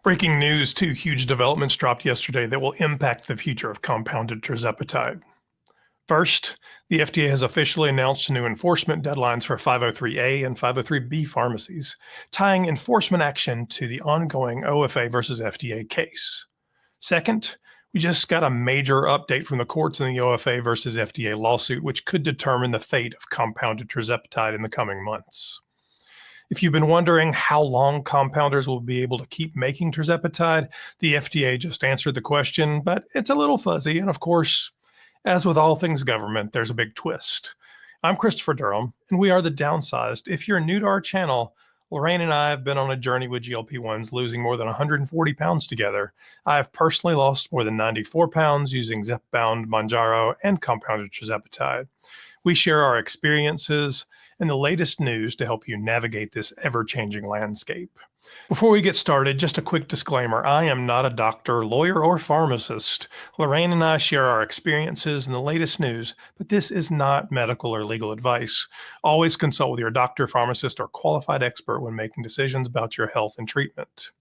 Breaking news, two huge developments dropped yesterday that will impact the future of compounded tirzepatide. First, the FDA has officially announced new enforcement deadlines for 503A and 503B pharmacies, tying enforcement action to the ongoing OFA versus FDA case. Second, we just got a major update from the courts in the OFA versus FDA lawsuit, which could determine the fate of compounded tirzepatide in the coming months. If you've been wondering how long compounders will be able to keep making tirzepatide, the FDA just answered the question, but it's a little fuzzy. And of course, as with all things government, there's a big twist. I'm Christopher Durham, and we are the Downsized. If you're new to our channel, Lorraine and I have been on a journey with GLP-1s, losing more than 140 pounds together. I have personally lost more than 94 pounds using Zepbound, Mounjaro, and compounded tirzepatide. We share our experiences and the latest news to help you navigate this ever-changing landscape. Before we get started, just a quick disclaimer. I am not a doctor, lawyer, or pharmacist. Lorraine and I share our experiences and the latest news, but this is not medical or legal advice. Always consult with your doctor, pharmacist, or qualified expert when making decisions about your health and treatment.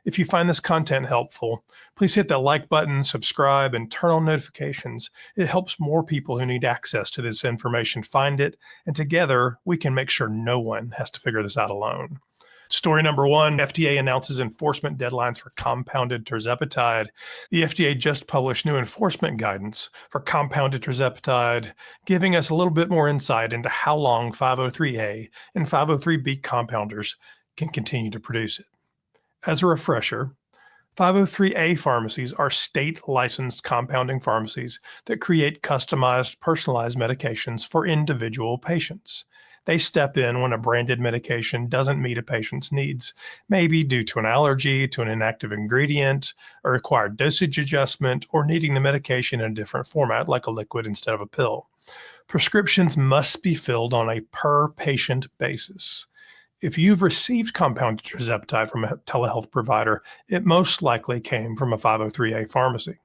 If you find this content helpful, please hit that like button, subscribe, and turn on notifications. It helps more people who need access to this information find it, and together we can make sure no one has to figure this out alone. Story number one, FDA announces enforcement deadlines for compounded tirzepatide. The FDA just published new enforcement guidance for compounded tirzepatide, giving us a little bit more insight into how long 503A and 503B compounders can continue to produce it. As a refresher, 503A pharmacies are state-licensed compounding pharmacies that create customized, personalized medications for individual patients. They step in when a branded medication doesn't meet a patient's needs, maybe due to an allergy, to an inactive ingredient, a required dosage adjustment, or needing the medication in a different format like a liquid instead of a pill. Prescriptions must be filled on a per-patient basis. If you've received compounded tirzepatide from a telehealth provider, it most likely came from a 503A pharmacy.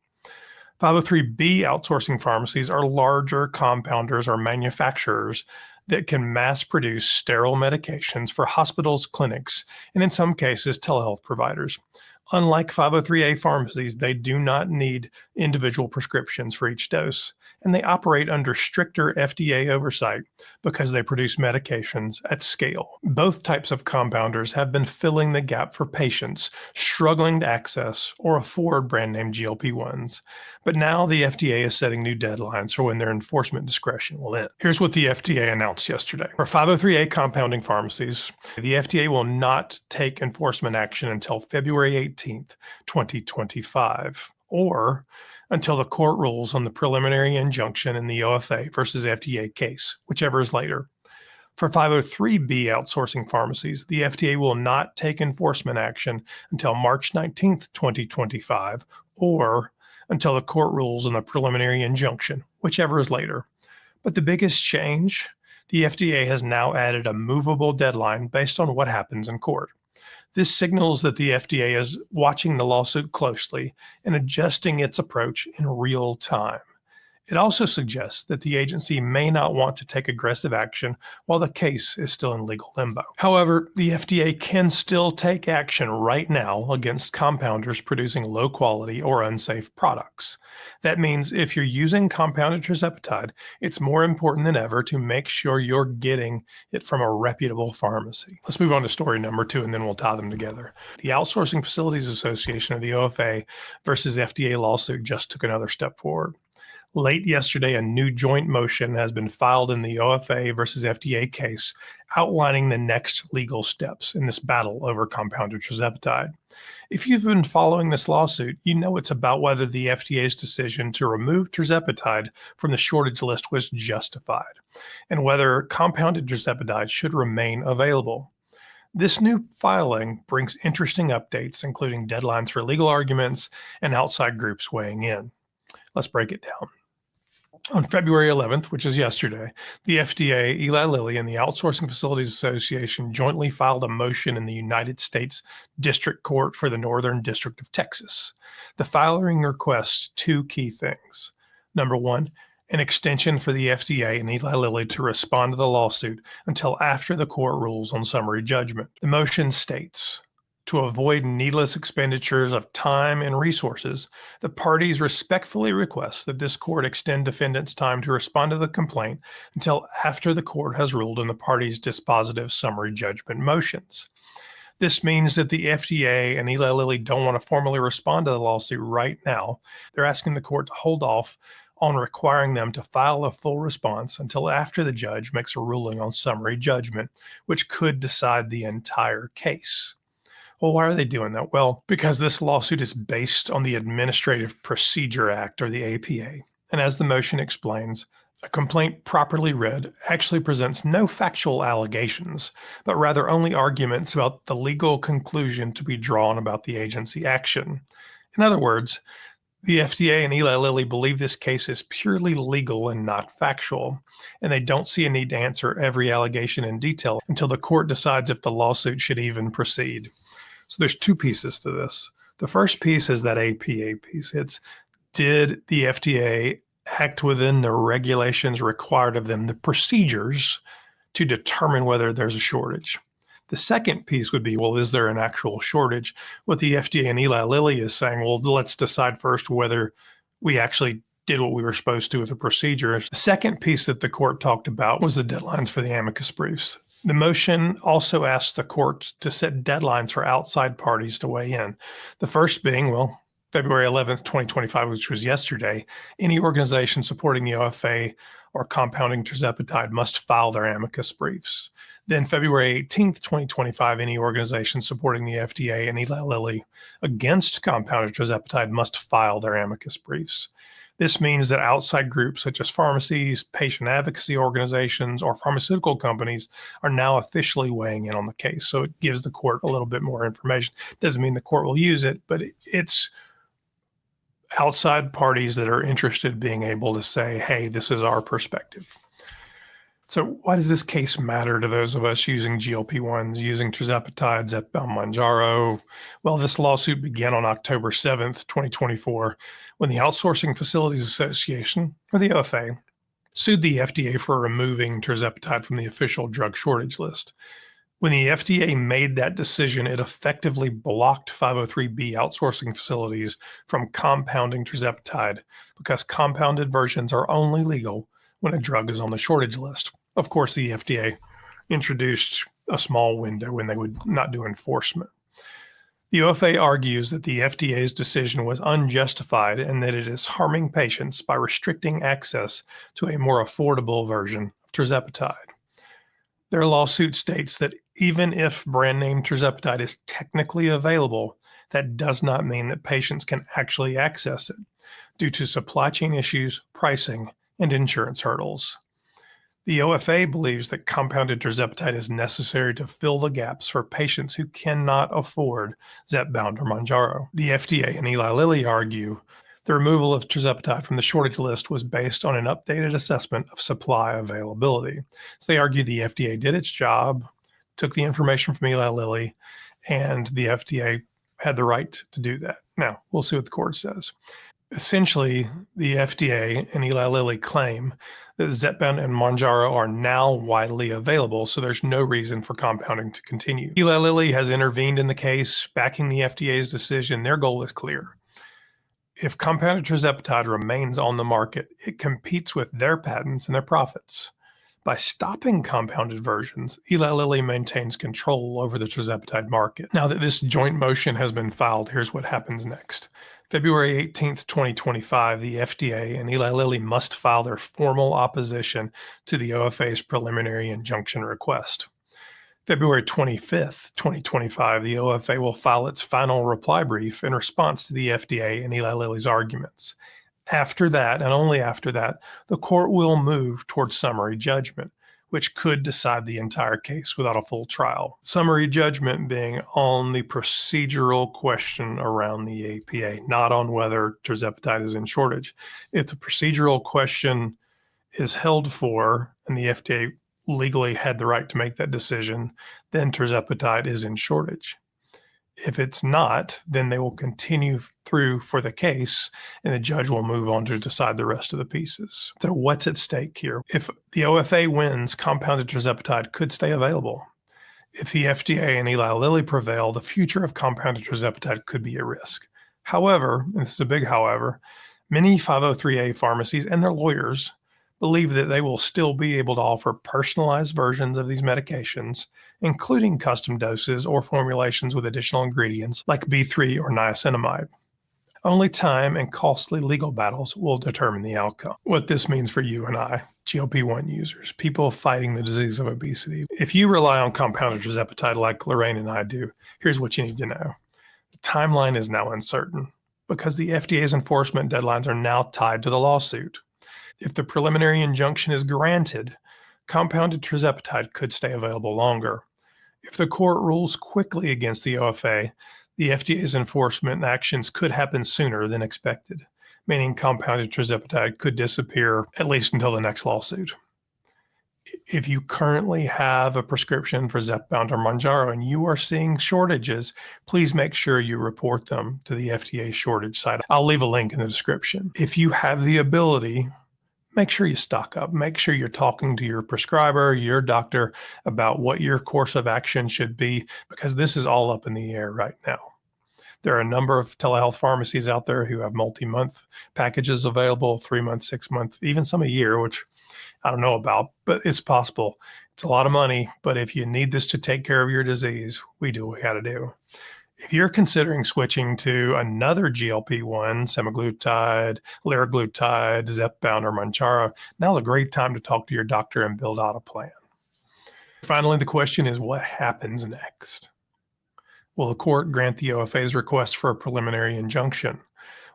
503B outsourcing pharmacies are larger compounders or manufacturers that can mass produce sterile medications for hospitals, clinics, and in some cases, telehealth providers. Unlike 503A pharmacies, they do not need individual prescriptions for each dose, and they operate under stricter FDA oversight because they produce medications at scale. Both types of compounders have been filling the gap for patients struggling to access or afford brand name GLP-1s. But now the FDA is setting new deadlines for when their enforcement discretion will end. Here's what the FDA announced yesterday. For 503A compounding pharmacies, the FDA will not take enforcement action until February 18th, 2025, or until the court rules on the preliminary injunction in the OFA versus FDA case, whichever is later. For 503B outsourcing pharmacies, the FDA will not take enforcement action until March 19th, 2025, or until the court rules on the preliminary injunction, whichever is later. But the biggest change, the FDA has now added a movable deadline based on what happens in court. This signals that the FDA is watching the lawsuit closely and adjusting its approach in real time. It also suggests that the agency may not want to take aggressive action while the case is still in legal limbo. However, the FDA can still take action right now against compounders producing low-quality or unsafe products. That means if you're using compounded tirzepatide, it's more important than ever to make sure you're getting it from a reputable pharmacy. Let's move on to story number two, and then we'll tie them together. The Outsourcing Facilities Association, or the OFA, versus FDA lawsuit just took another step forward. Late yesterday, a new joint motion has been filed in the OFA versus FDA case, outlining the next legal steps in this battle over compounded tirzepatide. If you've been following this lawsuit, you know it's about whether the FDA's decision to remove tirzepatide from the shortage list was justified, and whether compounded tirzepatide should remain available. This new filing brings interesting updates, including deadlines for legal arguments and outside groups weighing in. Let's break it down. On February 11th, which is yesterday, the FDA, Eli Lilly, and the Outsourcing Facilities Association jointly filed a motion in the United States District Court for the Northern District of Texas. The filing requests two key things. Number one, an extension for the FDA and Eli Lilly to respond to the lawsuit until after the court rules on summary judgment. The motion states, To avoid needless expenditures of time and resources, the parties respectfully request that this court extend defendants' time to respond to the complaint until after the court has ruled on the parties' dispositive summary judgment motions. This means that the FDA and Eli Lilly don't want to formally respond to the lawsuit right now. They're asking the court to hold off on requiring them to file a full response until after the judge makes a ruling on summary judgment, which could decide the entire case. Well, why are they doing that? Well, because this lawsuit is based on the Administrative Procedure Act, or the APA. And as the motion explains, a complaint properly read actually presents no factual allegations, but rather only arguments about the legal conclusion to be drawn about the agency action. In other words, the FDA and Eli Lilly believe this case is purely legal and not factual, and they don't see a need to answer every allegation in detail until the court decides if the lawsuit should even proceed. So there's two pieces to this. The first piece is that APA piece. It's, did the FDA act within the regulations required of them, the procedures, to determine whether there's a shortage? The second piece would be, well, is there an actual shortage? What the FDA and Eli Lilly is saying, well, let's decide first whether we actually did what we were supposed to with the procedure. The second piece that the court talked about was the deadlines for the amicus briefs. The motion also asked the court to set deadlines for outside parties to weigh in. The first being, well, February 11th, 2025, which was yesterday, any organization supporting the OFA or compounding tirzepatide must file their amicus briefs. Then February 18th, 2025, any organization supporting the FDA and Eli Lilly against compounded tirzepatide must file their amicus briefs. This means that outside groups such as pharmacies, patient advocacy organizations, or pharmaceutical companies are now officially weighing in on the case. So it gives the court a little bit more information. Doesn't mean the court will use it, but it's outside parties that are interested being able to say, hey, this is our perspective. So why does this case matter to those of us using GLP-1s, using tirzepatide, Zepbound, Mounjaro? Well, this lawsuit began on October 7th, 2024, when the Outsourcing Facilities Association, or the OFA, sued the FDA for removing tirzepatide from the official drug shortage list. When the FDA made that decision, it effectively blocked 503B outsourcing facilities from compounding tirzepatide because compounded versions are only legal when a drug is on the shortage list. Of course, the FDA introduced a small window when they would not do enforcement. The OFA argues that the FDA's decision was unjustified and that it is harming patients by restricting access to a more affordable version of tirzepatide. Their lawsuit states that even if brand name tirzepatide is technically available, that does not mean that patients can actually access it due to supply chain issues, pricing, and insurance hurdles. The OFA believes that compounded tirzepatide is necessary to fill the gaps for patients who cannot afford Zepbound or Mounjaro. The FDA and Eli Lilly argue the removal of tirzepatide from the shortage list was based on an updated assessment of supply availability. So they argue the FDA did its job, took the information from Eli Lilly, and the FDA had the right to do that. Now, we'll see what the court says. Essentially, the FDA and Eli Lilly claim that Zepbound and Mounjaro are now widely available, so there's no reason for compounding to continue. Eli Lilly has intervened in the case, backing the FDA's decision. Their goal is clear. If compounded tirzepatide remains on the market, it competes with their patents and their profits. By stopping compounded versions, Eli Lilly maintains control over the tirzepatide market. Now that this joint motion has been filed, here's what happens next. February 18th, 2025, the FDA and Eli Lilly must file their formal opposition to the OFA's preliminary injunction request. February 25th, 2025, the OFA will file its final reply brief in response to the FDA and Eli Lilly's arguments. After that, and only after that, the court will move towards summary judgment, which could decide the entire case without a full trial. Summary judgment being on the procedural question around the APA, not on whether tirzepatide is in shortage. If the procedural question is held for, and the FDA legally had the right to make that decision, then tirzepatide is in shortage. If it's not, then they will continue through for the case, and the judge will move on to decide the rest of the pieces. So what's at stake here? If the OFA wins, compounded tirzepatide could stay available. If the FDA and Eli Lilly prevail, the future of compounded tirzepatide could be at risk. However, and this is a big however, many 503A pharmacies and their lawyers believe that they will still be able to offer personalized versions of these medications, including custom doses or formulations with additional ingredients like B3 or niacinamide. Only time and costly legal battles will determine the outcome. What this means for you and I, GLP-1 users, people fighting the disease of obesity. If you rely on compounded tirzepatide like Lorraine and I do, here's what you need to know. The timeline is now uncertain because the FDA's enforcement deadlines are now tied to the lawsuit. If the preliminary injunction is granted, compounded tirzepatide could stay available longer. If the court rules quickly against the OFA, the FDA's enforcement actions could happen sooner than expected, meaning compounded tirzepatide could disappear at least until the next lawsuit. If you currently have a prescription for Zepbound or Mounjaro and you are seeing shortages, please make sure you report them to the FDA shortage site. I'll leave a link in the description. If you have the ability, make sure you stock up. Make sure you're talking to your prescriber, your doctor about what your course of action should be, because this is all up in the air right now. There are a number of telehealth pharmacies out there who have multi-month packages available, 3 months, 6 months, even some a year, which I don't know about, but it's possible. It's a lot of money, but if you need this to take care of your disease, we do what we got to do. If you're considering switching to another GLP-1, semaglutide, liraglutide, Zepbound, or Mounjaro, now's a great time to talk to your doctor and build out a plan. Finally, the question is, what happens next? Will the court grant the OFA's request for a preliminary injunction?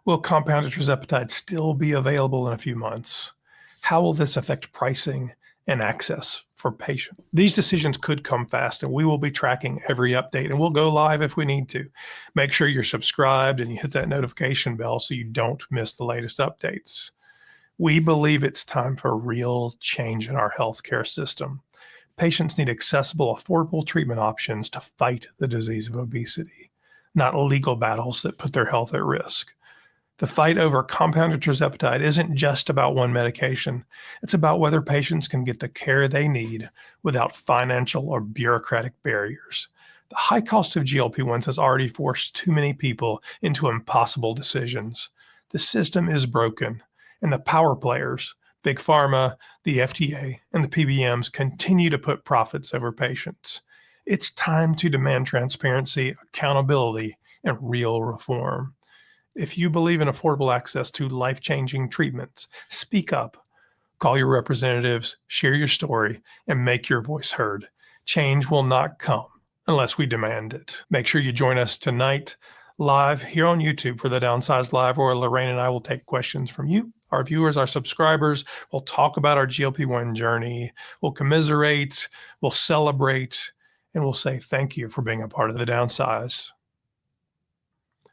Will compounded tirzepatide still be available in a few months? How will this affect pricing and access for patients? These decisions could come fast, and we will be tracking every update, and we'll go live if we need to. Make sure you're subscribed and you hit that notification bell so you don't miss the latest updates. We believe it's time for real change in our healthcare system. Patients need accessible, affordable treatment options to fight the disease of obesity, not legal battles that put their health at risk. The fight over compounded tirzepatide isn't just about one medication. It's about whether patients can get the care they need without financial or bureaucratic barriers. The high cost of GLP-1s has already forced too many people into impossible decisions. The system is broken, and the power players, Big Pharma, the FDA, and the PBMs continue to put profits over patients. It's time to demand transparency, accountability, and real reform. If you believe in affordable access to life-changing treatments, speak up, call your representatives, share your story, and make your voice heard. Change will not come unless we demand it. Make sure you join us tonight live here on YouTube for the Downsized Live, where Lorraine and I will take questions from you, our viewers, our subscribers. We'll talk about our GLP-1 journey. We'll commiserate, we'll celebrate, and we'll say thank you for being a part of the Downsized.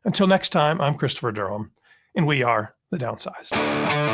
Until next time, I'm Christopher Durham, and we are the Downsized.